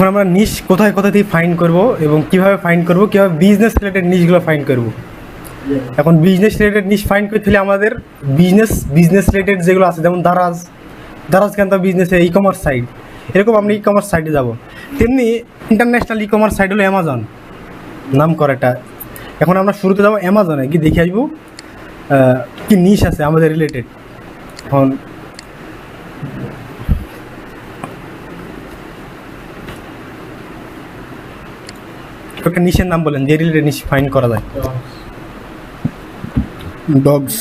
এখন আমরা নিশ কোথায় কোথা থেকে ফাইন্ড করব এবং কিভাবে ফাইন্ড করব, কীভাবে বিজনেস রিলেটেড নিশগুলো ফাইন্ড করব। এখন বিজনেস রিলেটেড নিশ ফাইন্ড করতে হলে আমাদের বিজনেস রিলেটেড যেগুলো আছে, যেমন দারাজ কেন বিজনেসে ই কমার্স সাইট, এরকম আমরা ই কমার্স সাইটে যাব। তেমনি ইন্টারন্যাশনাল ই কমার্স সাইট হলো অ্যামাজন, নাম করা একটা। এখন আমরা শুরুতে যাবো অ্যামাজনে, গিয়ে দেখে আসবো কি নিশ আছে আমাদের রিলেটেড। এখন একটা নিশের নাম বলেন যে রিলেটেড নিশ ফাইন্ড করা যায়। ডগস,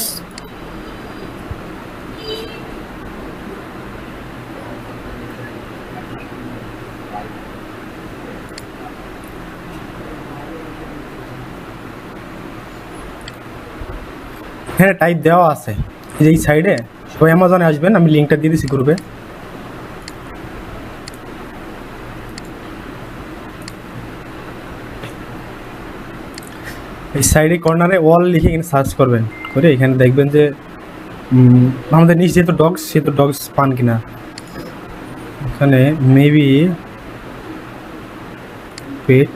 হ্যাঁ টাইপ দেওয়া আছে এই যে এই সাইডে। সবাই অ্যামাজনে আসবেন, আমি লিঙ্কটা দিয়ে দিচ্ছি গ্রুপে। এই সাইডে কর্নারে ওয়াল লিখে এখানে সার্চ করবেন, করে এখানে দেখবেন যে আমাদের নিচ যেহেতু ডগস, সেহেতু ডগস পান কিনা। এখানে মেবি পেট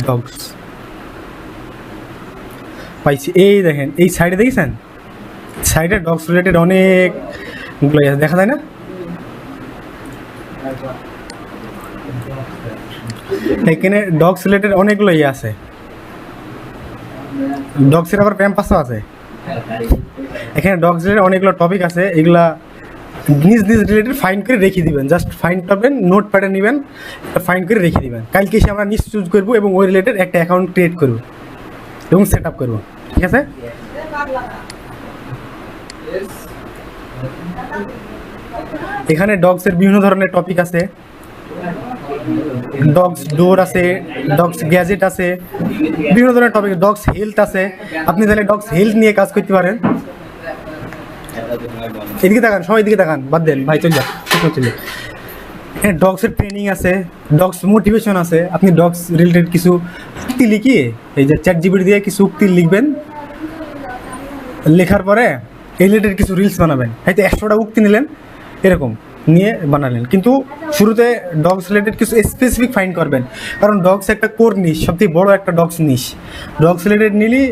ডগস পাইছি। এই দেখেন এই সাইডে দেখেছেন, সাইডে ডগস রিলেটেড অনেকগুলো দেখা যায় না? এখানে ডগস রিলেটেড অনেকগুলো আছে। ডগসের আবার প্যাম্পাসও আছে। এখানে ডগস রিলেটেড অনেকগুলো টপিক আছে, এগুলা নিজ রিলেটেড ফাইন্ড করে রেখে দিবেন। জাস্ট ফাইন্ড করবেন, নোট প্যাডে নেবেন, ফাইন্ড করে রেখে দিবেন। কালকে এসে আমরা নিজ চুজ করবো এবং ওই রিলেটেড একটা অ্যাকাউন্ট ক্রিয়েট করবো এবং সেট আপ করবো, ঠিক আছে? এখানে ডগসের বিভিন্ন ধরনের টপিক আছে। ডগস ডোর আছে, ডগস গ্যাজেট আছে, বিভিন্ন ধরনের টপিক। ডগস হেলথ আছে, আপনি তাহলে ডগস হেলথ নিয়ে কাজ করতে পারেন। এদিকে তাকান, সবাই এদিকে তাকান, বাদ দেন ভাই, চলে যান। হ্যাঁ, ডগসের ট্রেনিং আছে, ডগস মোটিভেশন আছে। আপনি ডগস রিলেটেড কিছু উক্তি লিখিয়ে এই যে ChatGPT দিয়ে কিছু উক্তি লিখবেন, লেখার পরে এই রিলেটেড কিছু রিলস বানাবেন। হয়তো 100টা উক্তি নিলেন, এরকম নিয়ে বানালেন। কিন্তু শুরুতে ডগস রিলেটেড কিছু স্পেসিফিক ফাইন্ড করবেন, কারণ ডগস একটা কোর নিশ, সবথেকে বড় একটা ডগস নিশ। ডগস রিলেটেড নিলে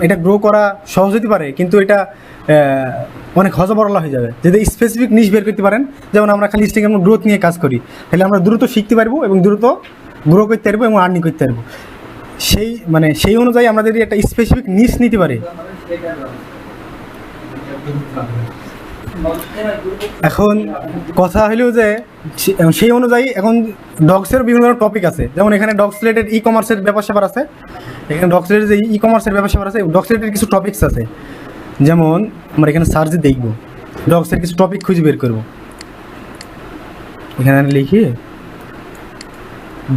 এটা গ্রো করা সহজ হতে পারে, কিন্তু এটা অনেক হজবরলা হয়ে যাবে। যদি স্পেসিফিক নিশ বের করতে পারেন, যেমন আমরা খালি ইনস্টাগ্রাম গ্রোথ নিয়ে কাজ করি, তাহলে আমরা দ্রুত শিখতে পারবো এবং দ্রুত গ্রো করতে পারবো এবং আর্নিং করতে পারবো। সেই অনুযায়ী আমরা যদি একটা স্পেসিফিক নিশ নিতে পারি। এখন কথা হলেও যে সেই অনুযায়ী এখন ডগসের বিভিন্ন ধরনের টপিক আছে। যেমন এখানে ডগস রিলেটেড ই কমার্সের ব্যাপার স্যাপার আছে। এখানে ডগস রিলেটেড যে ই কমার্সের ব্যাপার স্যাপার আছে, ডগস রিলেটেড কিছু টপিকস আছে। যেমন আমরা এখানে সার্চে দেখবো, ডগসের কিছু টপিক খুঁজে বের করবো। এখানে লিখি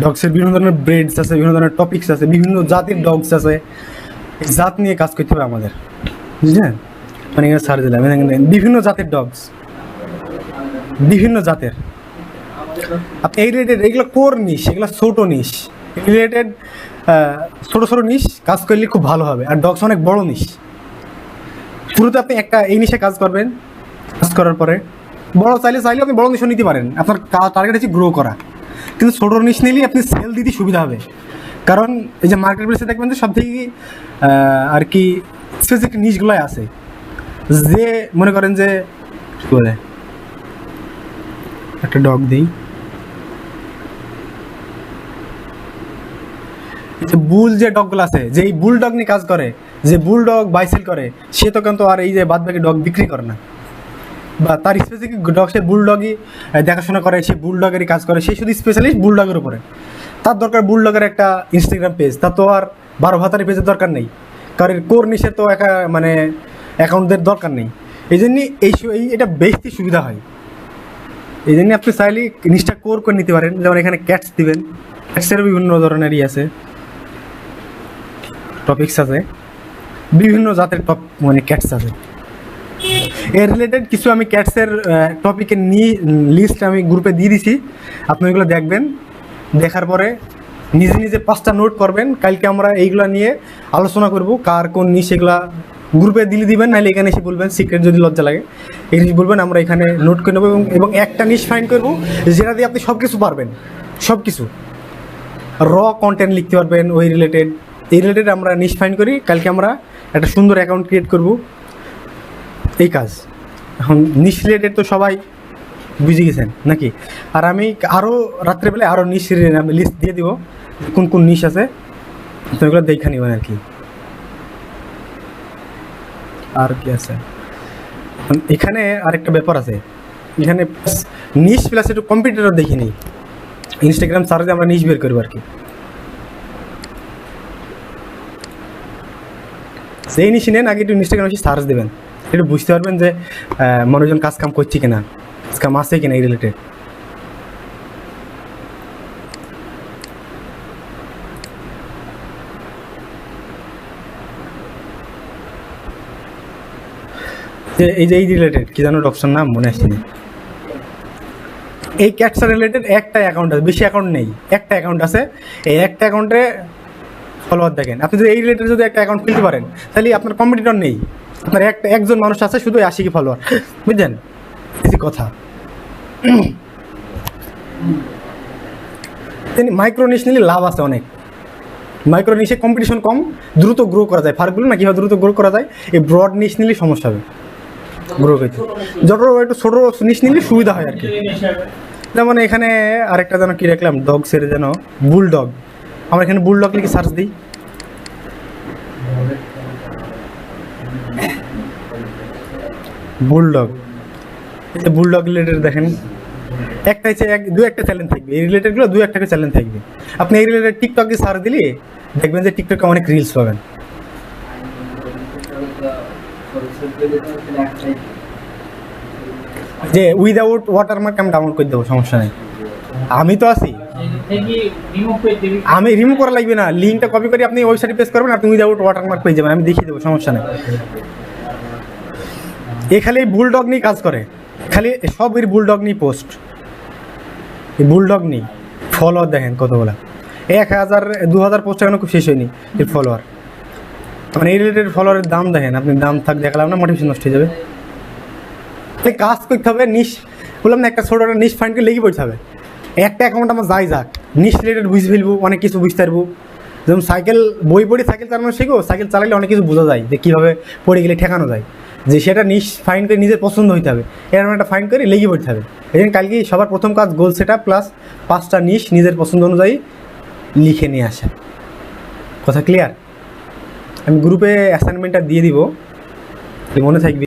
ডগসের বিভিন্ন ধরনের ব্রেডস আছে, বিভিন্ন ধরনের টপিকস আছে, বিভিন্ন জাতির ডগস আছে। জাত নিয়ে কাজ করতে হবে আমাদের, বুঝলেন? মানে এখানে সার্চ দিলাম, বিভিন্ন জাতের ডগস, বিভিন্ন জাতের। আপনি এই রিলেটেড এগুলো কোর নিশ, এগুলো ছোটো নিশ। রিলেটেড ছোটো ছোটো নিশ কাজ করলে খুব ভালো হবে। আর ডগস অনেক বড় নিশ। শুরুতে আপনি একটা এই নিশে কাজ করবেন, কাজ করার পরে বড় চাইলে আপনি বড় নিশও নিতে পারেন। আপনার টার্গেট হচ্ছে গ্রো করা, কিন্তু ছোটো নিশ নিলেই আপনি সেল দিতে সুবিধা হবে। কারণ এই যে মার্কেট প্লেসে দেখবেন যে সব থেকে আর কি স্পেসিফিক নিশগুলোই আছে। যে মনে করেন যে কি বলে, একটা ডগ দিই, বুল যে ডগগুলো আছে, যে এই বুল ডগ নিয়ে কাজ করে, যে বুল ডগ বাইসেল করে, সে তো কিন্তু আর এই যে বাদ বাকি ডগ বিক্রি করে না, বা তার স্পেসিফিক ডগ সে বুল ডগই দেখাশোনা করে, সে বুল ডগেরই কাজ করে, সে শুধু স্পেশালিস্ট বুল ডগের উপরে। তার দরকার বুল ডগের একটা ইনস্টাগ্রাম পেজ, তার তো আর 12 ভাতারি পেজের দরকার নেই, কারণ কোর নিশের তো মানে অ্যাকাউন্টদের দরকার নেই। এই জন্যই এটা বেশি সুবিধা হয়। এই জন্য আপনি চাইলে নিশটা কোর করে নিতে পারেন। যেমন এখানে ক্যাটস দিবেন, ক্যাটসেরও বিভিন্ন ধরনেরই আছে, টপিকস আছে, বিভিন্ন জাতের মানে ক্যাটস আছে। এর রিলেটেড কিছু আমি ক্যাটসের টপিকের লিস্ট আমি গ্রুপে দিয়ে দিছি, আপনি ওইগুলো দেখবেন। দেখার পরে নিজে নিজে 5টা নোট করবেন। কালকে আমরা এইগুলা নিয়ে আলোচনা করব, কার কোন নিশ এগুলা গ্রুপে দিবেন, নাহলে এখানে এসে বলবেন, সিক্রেট যদি লজ্জা লাগে এখানে বলবেন, আমরা এখানে নোট করে নেবো এবং একটা নিশ ফাইন্ড করবো যেটা দিয়ে আপনি সব কিছু পারবেন, সব কিছু র কন্টেন্ট লিখতে পারবেন ওই রিলেটেড। এই রিলেটেড আমরা নিশ ফাইন্ড করি, কালকে আমরা একটা সুন্দর অ্যাকাউন্ট ক্রিয়েট করব। এই কাজ এখন নিশ রিলেটেড তো সবাই বুঝে গেছেন নাকি? আর আমি আরও রাত্রেবেলায় আরও নিশ আমি লিস্ট দিয়ে দিব কোন কোন নিশ আছে, তো এগুলো দেখে নেবেন আর কি। আর কি আছে এখানে, আরেকটা ব্যাপার আছে এখানে, নিশ প্লাস একটু কম্পিউটারও দেখি নিই, ইনস্টাগ্রাম সার্চে আমরা নিশ বের করবো আর কি। সেই নিশ নেন, আগে একটু ইনস্টাগ্রামে সার্চ দেবেন, একটু বুঝতে পারবেন যে মানুষজন কাজ কাম করছে কিনা, কাজ কাম আছে কিনা এই রিলেটেড। যে এই রিলেটেড কি জানো অপশন নাম মনে আসছে না, এই ক্যাটসা রিলেটেড একটা অ্যাকাউন্ট আছে, বেশি অ্যাকাউন্ট নেই, একটা অ্যাকাউন্ট আছে। এই একটা অ্যাকাউন্টে ফলোয়ার দেখেন, আপনি যদি এই রিলেটেড যদি একটা অ্যাকাউন্ট খুলতে পারেন তাহলে আপনার কম্পিটিটর নেই, আপনার একজন মানুষ আছে শুধু 80 কি ফলোয়ার, বুঝলেন? এই কথা। মাইক্রো নিশ নিলে লাভ আছে অনেক, মাইক্রো নিশে কম্পিটিশন কম, দ্রুত গ্রো করা যায়। ফার্কগুলো না কীভাবে দ্রুত গ্রো করা যায়, এই ব্রড নিশ নিলে সমস্যা হবে গ্রো করতে, যত একটু ছোটো নিশ নিলে সুবিধা হয় আর কি। যেমন এখানে আরেকটা যেন কী রাখলাম, ডগসের যেন বুলডগ, আমরা এখানে বুলডগ লিখে সার্চ দিই, বুলডগ। এই যে বুলডগ রিলেটেড দেখেন, একটা হচ্ছে দু একটা চ্যালেঞ্জ থাকবে, এই রিলেটেডগুলো দু একটা চ্যালেঞ্জ থাকবে। আপনি এই রিলেটেড টিকটকে সার্চ দিলে দেখবেন যে টিকটকে অনেক রিলস পাবেন। যে উইদাউট ওয়াটারমার্ক আমি ডাউনলোড করে দেবো, সমস্যা নেই, আমি তো আছি। আমি রিমুভ করা লাগবে না, লিঙ্কটা কপি করে আপনি ওয়েবসাইটে পেস্ট করবেন, আপনি উইদাউট ওয়াটারমার্ক পেয়ে যাবেন, আমি দেখিয়ে দেবো, সমস্যা নেই। এ খালি বুলডগ নিয়ে কাজ করে, খালি সব এর বুলডগ নিয়ে পোস্ট, এই বুলডগ নিয়ে ফলোয়ার দেখেন কতগুলা, 1000 2000 পোস্ট এখনো খুব শেষ হয়নি এর ফলোয়ার। মানে এই রিলেটেড ফলোয়ারের দাম দেখেন, আপনি দাম থাক দেখালাম না, মোটিভেশন নষ্ট হয়ে যাবে। কাজ করতে হবে, নিশ বললাম না, একটা ছোটো একটা নিশ ফাইন্ড করে লেগে পড়তে হবে। একটা অ্যাকাউন্ট আমার যাই যাক, নিশ রিলেটেড বুঝে ফেলবো, অনেক কিছু বুঝতে পারবো। যেমন সাইকেল বই পড়ে সাইকেল চালানো শিখো, সাইকেল চালালে অনেক কিছু বোঝা যায় যে কীভাবে পড়ে গেলে ঠেকানো যায়, যে সেটা নিশ ফাইন্ড করে নিজের পছন্দ হইতে হবে, এরকম একটা ফাইন্ড করে লেগে পড়তে হবে। এই জন্য কালকে সবার প্রথম কাজ গোল সেট আপ প্লাস 5টা নিশ নিজের পছন্দ অনুযায়ী লিখে নিয়ে আসা। কথা ক্লিয়ার? আমি গ্রুপে অ্যাসাইনমেন্টটা দিয়ে দিব, মনে থাকবে।